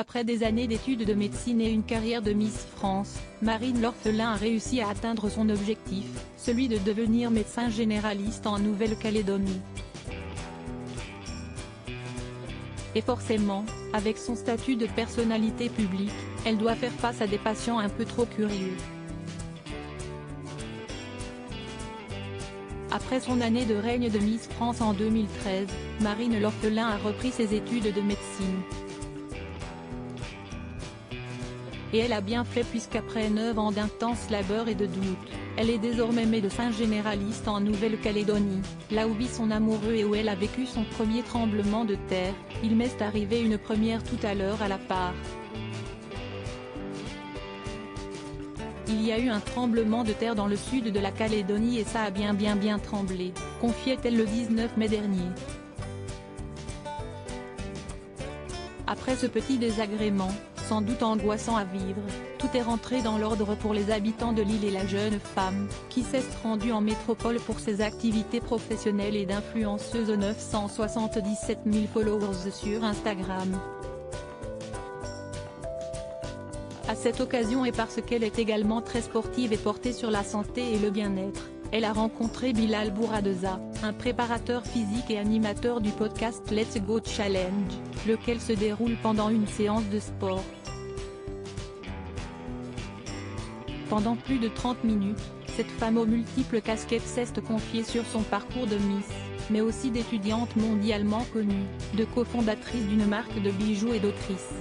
Après des années d'études de médecine et une carrière de Miss France, Marine l'Orphelin a réussi à atteindre son objectif, celui de devenir médecin généraliste en Nouvelle-Calédonie. Et forcément, avec son statut de personnalité publique, elle doit faire face à des patients un peu trop curieux. Après son année de règne de Miss France en 2013, Marine l'Orphelin a repris ses études de médecine. Et elle a bien fait puisqu'après 9 ans d'intense labeur et de doute, elle est désormais médecin généraliste en Nouvelle-Calédonie, là où vit son amoureux et où elle a vécu son premier tremblement de terre. Il m'est arrivé une première tout à l'heure à la part. Il y a eu un tremblement de terre dans le sud de la Calédonie et ça a bien tremblé, confiait-elle le 19 mai dernier. Après ce petit désagrément, sans doute angoissant à vivre, tout est rentré dans l'ordre pour les habitants de l'île et la jeune femme, qui s'est rendue en métropole pour ses activités professionnelles et d'influenceuse aux 977 000 followers sur Instagram. À cette occasion et parce qu'elle est également très sportive et portée sur la santé et le bien-être, elle a rencontré Bilal Bouradeza, un préparateur physique et animateur du podcast Let's Go Challenge, lequel se déroule pendant une séance de sport. Pendant plus de 30 minutes, cette femme aux multiples casquettes s'est confiée sur son parcours de Miss, mais aussi d'étudiante mondialement connue, de cofondatrice d'une marque de bijoux et d'autrice.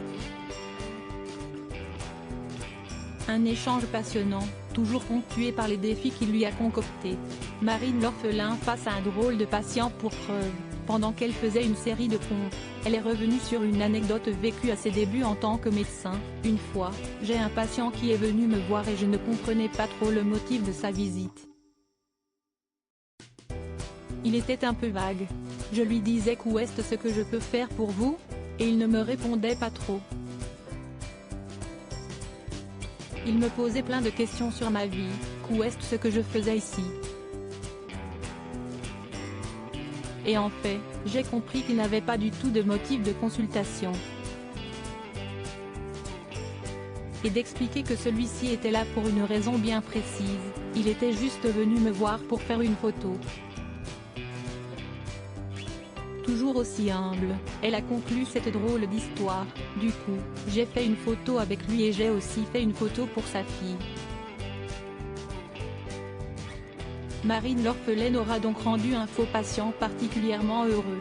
Un échange passionnant, toujours ponctué par les défis qu'il lui a concoctés. Marine l'Orphelin face à un drôle de patient pour preuve, pendant qu'elle faisait une série de pompes, elle est revenue sur une anecdote vécue à ses débuts en tant que médecin. Une fois, j'ai un patient qui est venu me voir et je ne comprenais pas trop le motif de sa visite. Il était un peu vague. Je lui disais qu'où est-ce ce que je peux faire pour vous, et il ne me répondait pas trop. Il me posait plein de questions sur ma vie, qu'où est-ce ce que je faisais ici. Et en fait, j'ai compris qu'il n'avait pas du tout de motif de consultation. Et d'expliquer que celui-ci était là pour une raison bien précise, il était juste venu me voir pour faire une photo. Toujours aussi humble, elle a conclu cette drôle d'histoire. Du coup, j'ai fait une photo avec lui et j'ai aussi fait une photo pour sa fille. Marine l'Orphelin aura donc rendu un faux patient particulièrement heureux.